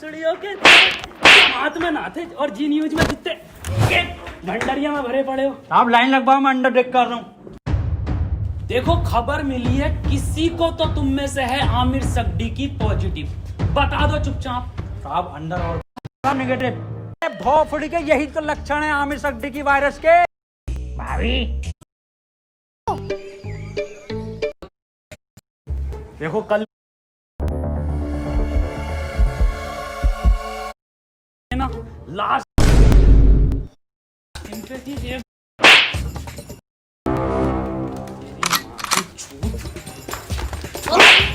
के हाथ में ना थे और जी न्यूज में कितने भंडारिया में भरे पड़े हो। आप लाइन लगवाओ, मैं अंडर टेक कर रहा हूँ। देखो खबर मिली है किसी को तो तुम में से है आमिर सक्डी की पॉजिटिव, बता दो चुपचाप। साहब अंदर और नेगेटिव। भोफड़ी के यही तो लक्षण है आमिर सक्डी की वायरस के। भाभी देखो कल ना लास्ट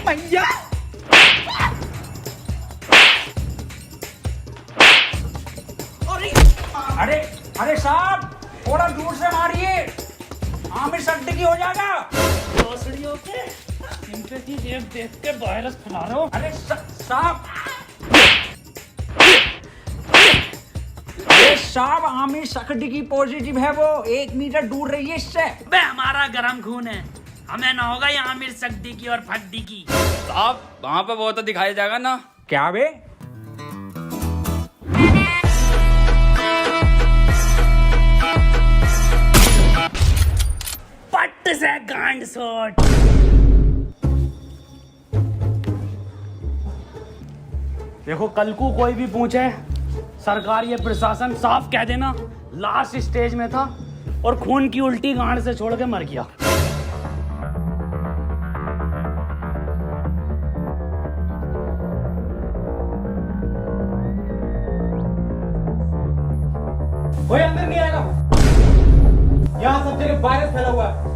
भैया अरे अरे साहब थोड़ा दूर से मारिए, आमिर सक्डी की हो जाएगा। भोसड़ियों के सिंपैथी देख के वायरस फैला रहे हो। अरे साहब साहब आमिर सक्डी की पॉजिटिव है, वो 1 मीटर दूर रहिए इससे। बे हमारा गरम खून है, हमें ना होगा ये आमिर सक्डी की और फड्डी की। साहब वहाँ पे वो तो दिखाया जाएगा ना। क्या बे? पट्ट से गांड सोट। देखो कल को कोई भी पूछे, सरकार ये प्रशासन साफ कह देना लास्ट स्टेज में था और खून की उल्टी गांड से छोड़ के मर गया। कोई अंदर नहीं आएगा, यहाँ सब जगह वायरस फैला हुआ है।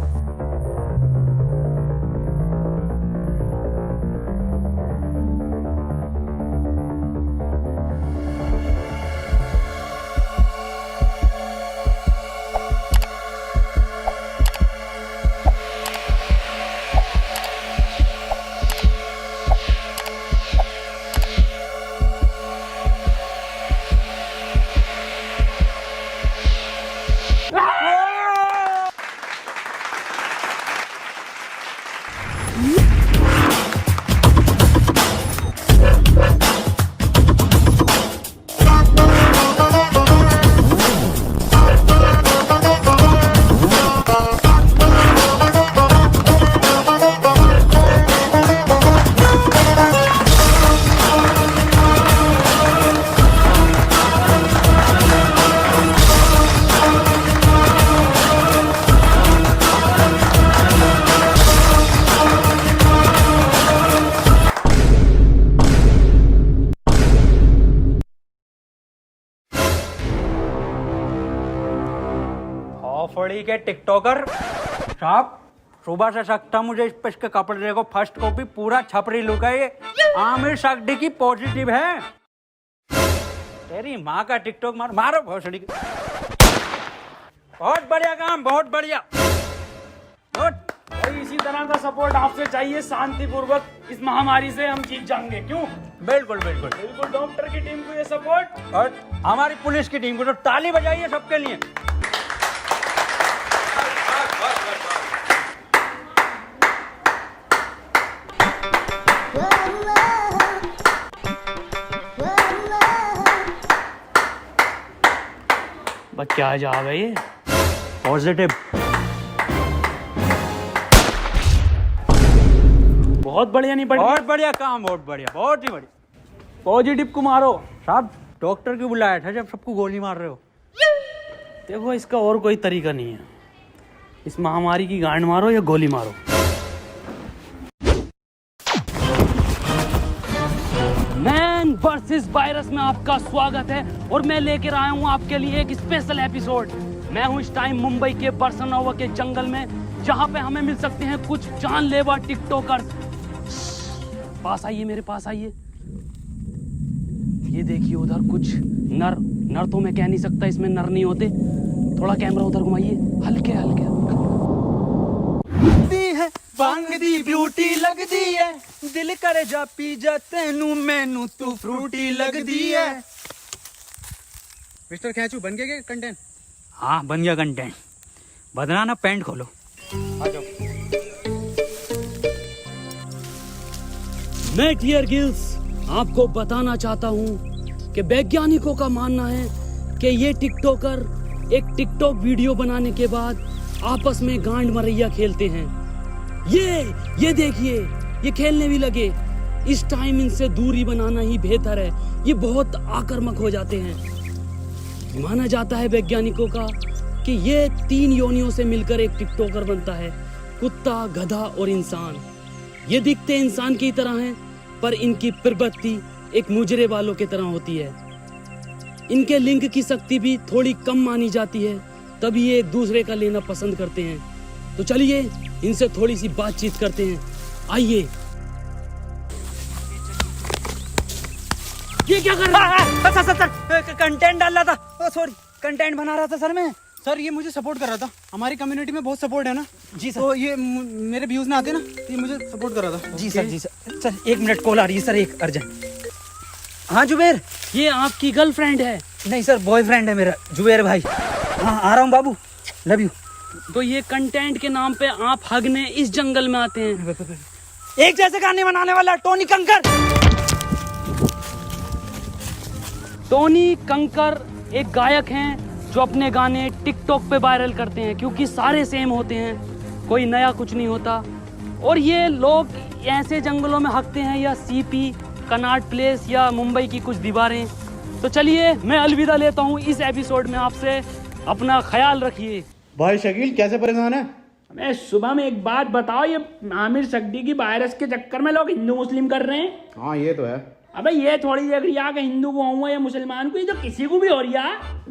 फड़ी के टिकटॉकर साहब, सुबह से सकता मुझे इस पे इसके कपड़े देखो, फर्स्ट कॉपी पूरा छपरी लुक है ये। आमिर सक्डी की पॉजिटिव है। तेरी माँ का टिकटॉक मारो भोसड़ी। बहुत बढ़िया काम, बहुत बढ़िया। और इसी तरह का सपोर्ट आपसे चाहिए, शांतिपूर्वक इस महामारी से हम जीत जाएंगे। क्यों? बिल्कुल बिल्कुल बिल्कुल डॉक्टर की टीम को ये सपोर्ट और हमारी पुलिस की टीम को तो ताली बजाइए सबके लिए। क्या जा गए ये पॉजिटिव। बहुत बढ़िया। नहीं बढ़िया, बहुत बढ़िया काम, बहुत बढ़िया, बहुत ही बढ़िया। पॉजिटिव को मारो साहब। डॉक्टर क्यों बुलाया था जब सबको गोली मार रहे हो? देखो इसका और कोई तरीका नहीं है, इस महामारी की गांड मारो या गोली मारो। मैन वर्सेस वायरस में आपका स्वागत है और मैं लेकर आया हूं आपके लिए एक स्पेशल एपिसोड। मैं हूं इस टाइम मुंबई के बरसनोवा के जंगल में, जहां पे हमें मिल सकते हैं कुछ जानलेवा टिकटॉकर्स। पास आइए, मेरे पास आइए। ये देखिए उधर कुछ नर तो मैं कह नहीं सकता, इसमें नर नहीं होते। थोड़ा कैमरा उधर घुमाइए, हल्के हल्के। भांग दी ब्यूटी लगदी है, दिल करे जा पी जा तेनू मैनू तू फ्रूटी लगदी है। मिस्टर खैचू बन गया कंटेंट? हाँ बन गया कंटेंट। बदला ना, पैंट खोलो। आ जाओ। मैं टियर गिल्स आपको बताना चाहता हूँ कि वैज्ञानिकों का मानना है कि ये टिकटॉकर एक टिकटॉक वीडियो बनाने के बाद आपस में गांड मरैया खेलते हैं। ये देखिए, ये खेलने भी लगे। इस टाइम इनसे दूरी बनाना ही बेहतर है, ये बहुत आक्रामक हो जाते हैं। माना जाता है वैज्ञानिकों का कि ये 3 योनियों से मिलकर एक टिकटॉकर बनता है, कुत्ता, गधा और इंसान। ये दिखते इंसान की तरह हैं, पर इनकी प्रवृत्ति एक मुजरे वालों की तरह होती है। इनके लिंग की शक्ति भी थोड़ी कम मानी जाती है, तभी ये एक दूसरे का लेना पसंद करते हैं। तो चलिए इनसे थोड़ी सी बातचीत करते हैं, आइए। ये क्या कर रहा है? सर कंटेंट डाल रहा था, सॉरी कंटेंट बना रहा था सर मैं। सर ये मुझे सपोर्ट कर रहा था, हमारी कम्युनिटी में बहुत सपोर्ट है ना जी सर। तो ये मेरे व्यूज में आते ना, तो ये मुझे सपोर्ट कर रहा था। जी सर, जी सर। सर 1 मिनट कॉल आ रही है सर, एक अर्जेंट। हाँ जुबेर। ये आपकी गर्लफ्रेंड है? नहीं सर, बॉयफ्रेंड है मेरा, जुबेर भाई। हाँ आ रहा हूँ बाबू, लव यू। तो ये कंटेंट के नाम पे आप हगने इस जंगल में आते हैं? एक जैसे गाने बनाने वाला टोनी कंकर। टोनी कंकर एक गायक हैं जो अपने गाने टिकटॉक पे वायरल करते हैं, क्योंकि सारे सेम होते हैं, कोई नया कुछ नहीं होता। और ये लोग ऐसे जंगलों में हकते हैं, या सीपी, कनॉट प्लेस या मुंबई की कुछ दीवारें। तो चलिए मैं अलविदा लेता हूँ इस एपिसोड में आपसे। अपना ख्याल रखिए। भाई शकील कैसे परेशान है? मैं सुबह में एक बात बताओ, ये आमिर सक्दी की वायरस के चक्कर में लोग हिंदू मुस्लिम कर रहे हैं। हाँ ये तो है। अबे ये थोड़ी देख रही कि हिंदू को हुआ या मुसलमान को, ये तो किसी को भी हो रही है।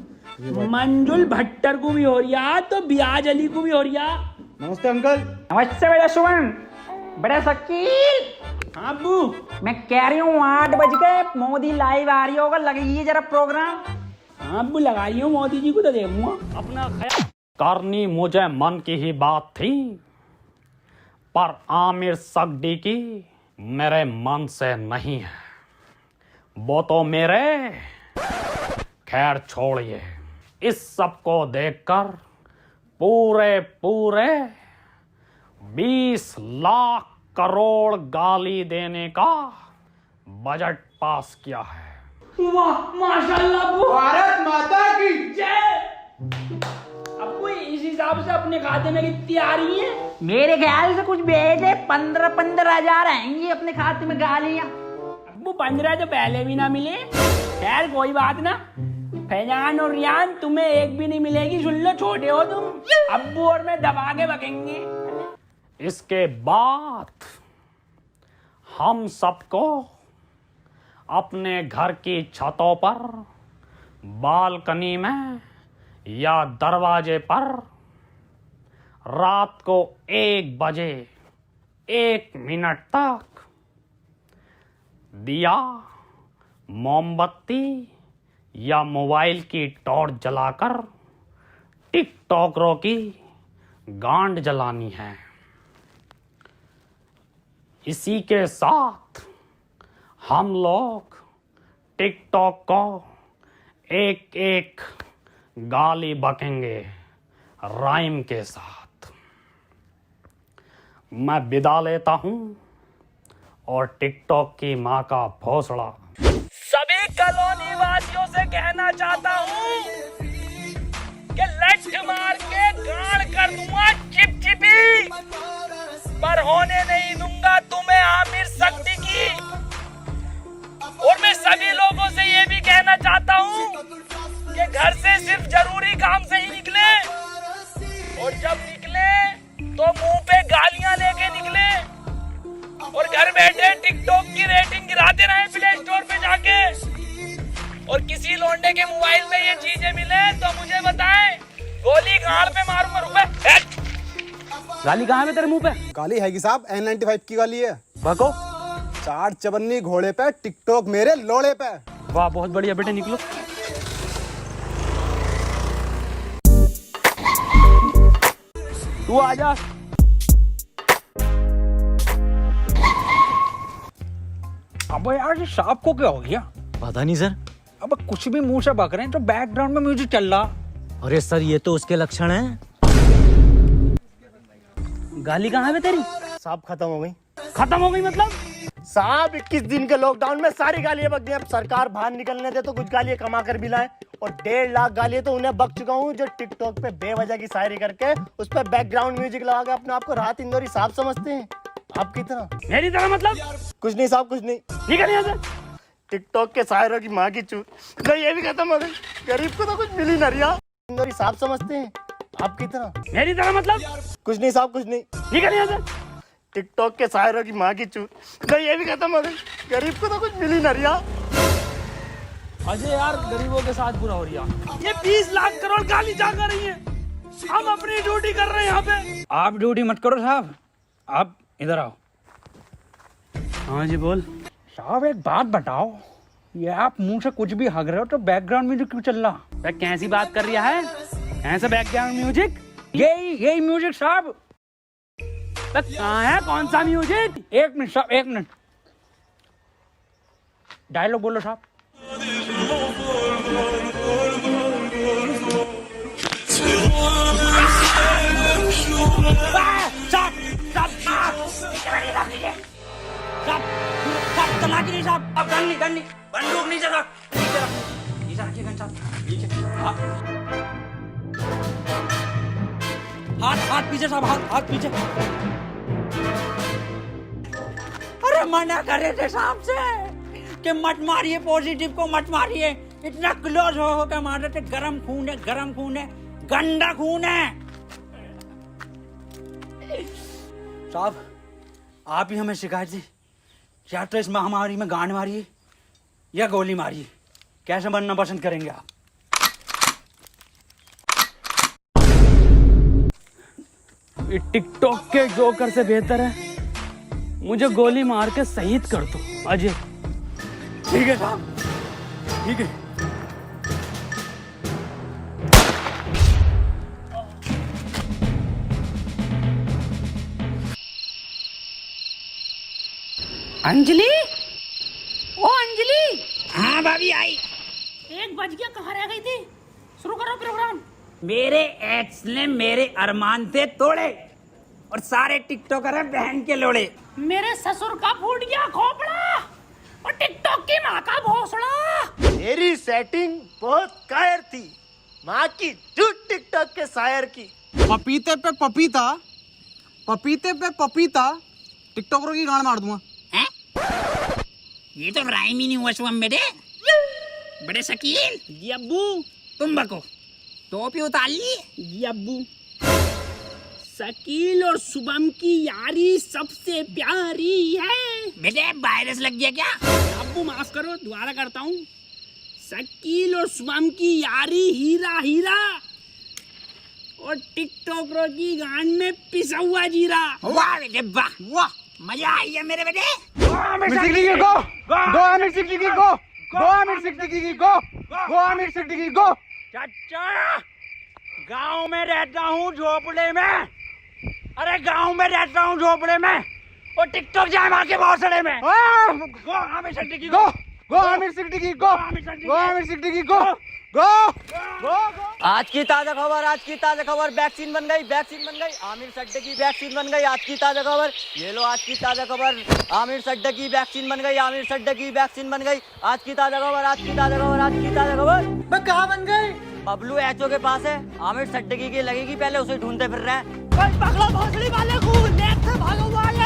मंजुल भट्टर को भी हो रही है, तो बियाज अली को भी हो रही है। नमस्ते अंकल। नमस्ते बेटा सुमन। बड़ा शकील। हाँ अब्बू, मैं कह रही हूँ 8 बज गए, मोदी लाइव आ रही होगा, लगाइए जरा प्रोग्राम। हाँ अब्बू लगाई हूँ, मोदी जी को तो देखूंगा। अपना ख्याल करनी मुझे मन की ही बात थी, पर आमिर सक्दी की मेरे मन से नहीं है। वो तो मेरे, खैर छोड़िए। इस सब को देखकर पूरे 20 लाख करोड़ गाली देने का बजट पास किया है। वाह माशाल्लाह अब्बू, भारत माता की जय। अब्बू इस हिसाब से अपने खाते में कितनी आ रही है? मेरे ख्याल से कुछ भेजे 15 हजार आएंगी अपने खाते में गालियां। अब्बू 15 तो पहले भी ना मिले। खैर कोई बात ना, फैजान और रियान तुम्हें एक भी नहीं मिलेगी, सुन लो, छोटे हो तुम। अब्बू और मैं दबा के बकेंगे। इसके बाद हम सबको अपने घर की छतों पर, बालकनी में या दरवाजे पर रात को 1 बजे 1 मिनट तक दिया, मोमबत्ती या मोबाइल की टॉर्च जलाकर टिकटॉकरों की गांड जलानी है। इसी के साथ हम लोग टिकटॉक को एक गाली बकेंगे राइम के साथ। मैं विदा लेता हूं और टिकटॉक की मां का भोसड़ा सभी कॉलोनी वासियों से कहना चाहता हूं कि लठ मार के गाड़ कर दूंगा चिपचिपी, पर होने नहीं दूंगा तुम्हें आमिर सक्दी की। और मैं सभी लोगों से ये भी कहना चाहता हूँ कि घर से सिर्फ जरूरी काम से ही निकले, और जब निकले तो मुंह पे गालियां लेके निकले, और घर बैठे टिकटॉक की रेटिंग गिराते रहे प्ले स्टोर पे जाके। और किसी लौंडे के मोबाइल में ये चीजें मिले तो मुझे बताएं, गोली गाल पे मारूंगा। रुपए गाली कहाँ है तेरे मुंह पे? गाली है कि साहब N95 की गाली है। बको 4 चवन्नी घोड़े पे, टिकटॉक मेरे लोड़े पे। वाह बहुत बढ़िया बेटे, निकलो। तू आजा। अब यार ये सांप को क्या हो गया? पता नहीं सर। अब कुछ भी मुंह से बक रहे हैं, तो बैकग्राउंड में म्यूजिक चल रहा। अरे सर ये तो उसके लक्षण हैं। गाली कहाँ है तेरी? सांप खत्म हो गई। खत्म हो गई मतलब? साहब 21 दिन के लॉकडाउन में सारी गालियां बक दी। अब सरकार बाहर निकलने दे तो कुछ गालियां कमा कर भी लाए। और 1.5 लाख गालियां तो उन्हें बक चुका हूँ जो टिकटॉक पे बेवजह की शायरी करके उस पर बैकग्राउंड म्यूजिक लगा के अपने आप को राहत इंदौरी साहब समझते हैं। आपकी तरह मेरी तरह मतलब? कुछ नहीं साहब, कुछ नहीं। निकल यहाँ से। टिकटॉक के शायरों की माँ की चूत तो ये भी खत्म हो गई। गरीब को तो कुछ मिल ही ना रिया। इंदौरी साहब समझते हैं। आपकी तरह मेरी तरह मतलब? कुछ नहीं साहब, कुछ नहीं। निकल यहाँ से। टिकटॉक के शायरों की माँ की चूत तो ये भी खत्म हो गई। गरीब को तो कुछ मिल ही ना रिया। अजय यार, गरीबों के साथ बुरा हो रही है। ये 20 लाख करोड़ गाली जा कर रही है। हम अपनी ड्यूटी कर रहे हैं यहाँ पे। आप ड्यूटी मत करो साहब, आप इधर आओ। हाँ जी बोल। साहब एक बात बताओ, ये आप मुंह से कुछ भी हग रहे हो तो बैकग्राउंड म्यूजिक क्यों चल रहा? कैसी बात कर रहा है? ऐसा बैकग्राउंड म्यूजिक? यही म्यूजिक साहब। कहाँ है? कौन सा म्यूजिक? एक मिनट साहब, एक मिनट। डायलॉग बोलो साहब। बंदूक नीचे रख, नीचे रखिए गन साहब, नीचे। हाथ पीछे साहब, हाथ पीछे। अरे मना करे थे साहब से कि मत मारिए, पॉजिटिव को मत मारिए। इतना क्लोज हो के मार रहे थे। गरम खून है, गंदा खून है। साहब आप ही हमें शिकायत दी, या तो इस महामारी में गांड मारिए या गोली मारिए। कैसे बनना पसंद करेंगे आप? टिकटॉक के जोकर से बेहतर है मुझे गोली मार के शहीद कर दो अजय। ठीक है साहब, ठीक है। अंजलि, ओ अंजलि। हाँ भाभी आई। 1 बज गया, कहाँ रह गई थी? शुरू करो प्रोग्राम। मेरे एक्स ने मेरे अरमान थे तोड़े और सारे टिकटॉकर हैं बहन के लोड़े। मेरे ससुर का फूट गया खोपड़ा और टिकटॉक की माँ का भोसड़ा। मेरी सेटिंग बहुत कायर थी, माँ की झूठ टिकटॉक के शायर की। पपीते पे पपीता, पपीते पे पपीता, टिकटॉकरों की गांड मार दूंगा। ये तो राइम ही नहीं हुआ शुभम बेटे। बड़े शकील। जी अब्बू। तुम बको। टोपी उतार ली? जी अब्बू। शकील और शुभम की यारी सबसे प्यारी है। बेटे वायरस लग गया क्या? अब्बू माफ करो, दोबारा करता हूँ। शकील और शुभम की यारी हीरा हीरा और टिकटॉकरों की गांड में पिसा हुआ जीरा। वाह बेटे वाह, वाह मजा आई है मेरे बेटे। चाचा गांव में रहता हूँ झोपड़े में। अरे गांव में रहता हूँ झोपड़े में और टिकटॉक जाए मार के भौसड़े में। गो आमिर सिद्दीकी गो, गो आमिर सिद्दीकी गो, गो आमिर सिद्दीकी गो, गो गो। आज की ताजा खबर, वैक्सीन बन गई, आमिर सड्डे की वैक्सीन बन गई। आज की ताजा खबर, ये लो आज की ताजा खबर, आमिर सड्डे की वैक्सीन बन गई, आमिर सड्डे की वैक्सीन बन गई। आज की ताजा खबर। मैं कहाँ बन गई? बबलू एचओ के पास है, आमिर सड्डे की लगेगी, पहले उसे ढूंढते फिर रहे हैं। पकड़ो भोसड़ी वाले को, लेट से भागो वाले।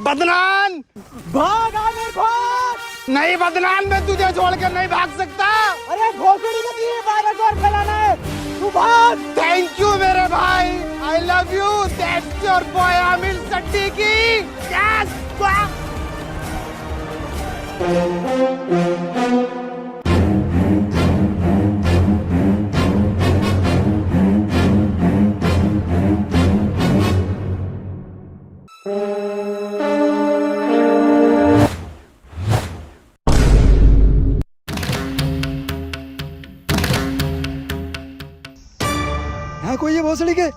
बदनाम भाग, आमिर भाग। नहीं बदनाम, मैं तुझे छोड़कर नहीं भाग सकता। अरे घोसड़ी में दिए वायरस और फैलाना है, तू भाग। थैंक यू मेरे भाई, I love you. That's your boy Aamir Siddiqui. Yes यहाँ कोई है भोसड़ी के?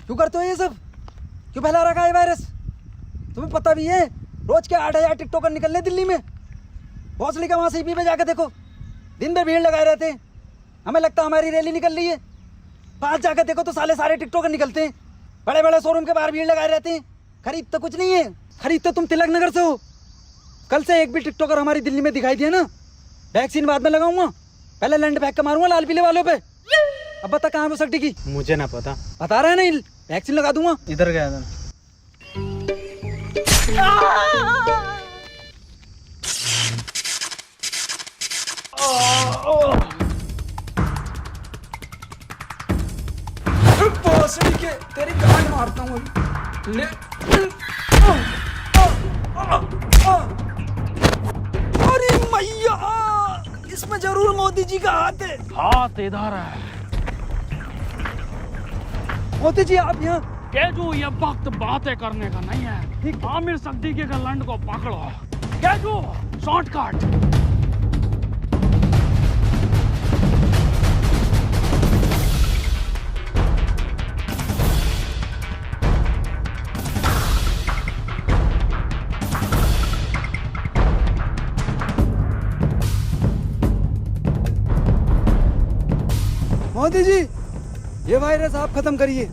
क्यों करते हो ये सब? क्यों फैला रखा है वायरस? तुम्हें पता भी है रोज के 8,000 टिकटॉकर निकलने दिल्ली में। भोसड़ी का वहां सीपी पे जाकर देखो, दिन भर भीड़ लगाए रहते हैं। हमें लगता हमारी रैली निकल रही है। पास जाकर देखो तो सारे टिकटॉकर निकलते हैं, बड़े बड़े शोरूम के बाहर भीड़ लगाए रहते हैं। खरीद तो कुछ नहीं है, खरीद तो तुम तिलक नगर से हो। कल से एक भी टिकटॉकर हमारी दिल्ली में दिखाई दिया ना, वैक्सीन बाद में लगाऊंगा, पहले लैंड फेंक के मारूंगा लाल पीले वालों पे। अब बता कहाँ है वो सकटी की? मुझे ना पता। बता रहा है नहीं, वैक्सीन लगा दूंगा। इधर गया था। तेरी गांड मारता हूँ ले। अरे मैया, इसमें जरूर मोदी जी का हाथ है। हाथ इधर है। मोदी जी आप यहाँ? केजू, ये वक्त बातें करने का नहीं है। आमिर सिद्दीकी के लंड को पकड़ो। केजू, शॉर्टकट। मोदी जी, ये वायरस आप खत्म करिए।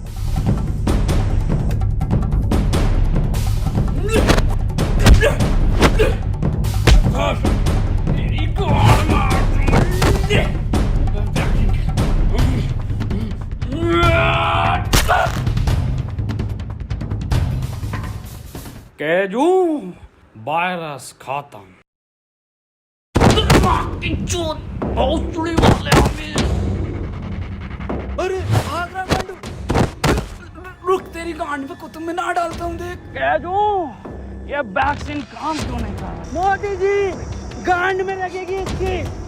केजू, वायरस खत्म। अरे भाग रहा गांडू। रुक, तेरी गांड पे कुतुब में ना डालता हूँ देख। केजू, ये वैक्सीन काम क्यों नहीं कर रहा? मोदी जी, गांड में लगेगी इसकी।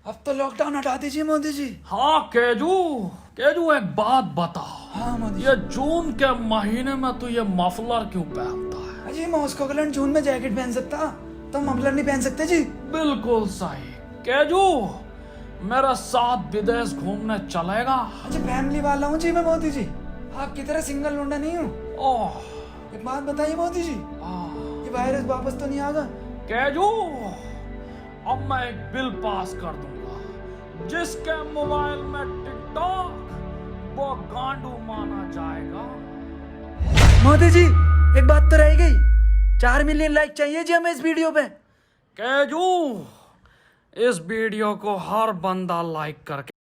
अब तो लॉकडाउन हटा दीजिए मोदी जी। हाँ केजू, केजू एक बात बता। हाँ मोदी ये जून के महीने में तू ये मफलर क्यों पहनता है? अजी, मॉस्को के लिए जून में जैकेट पहन सकता, तो मफलर नहीं पहन सकते जी। बिल्कुल सही। केजू, मेरे साथ विदेश घूमने चलेगा? अच्छा, फैमिली वाला हूँ जी मैं मोदी जी, आपकी तरह सिंगल लौंडा नहीं हूँ। ओह, एक बात बताइए मोदी जी, ये वायरस वापस तो नहीं आगा? केजू, अब मैं एक बिल पास कर दूंगा, जिसके मोबाइल में टिकटॉक, वो गांडू माना जाएगा। मोदी जी, एक बात तो रह गई, 4 मिलियन लाइक चाहिए जी हमें इस वीडियो पे। केजू, इस वीडियो को हर बंदा लाइक करके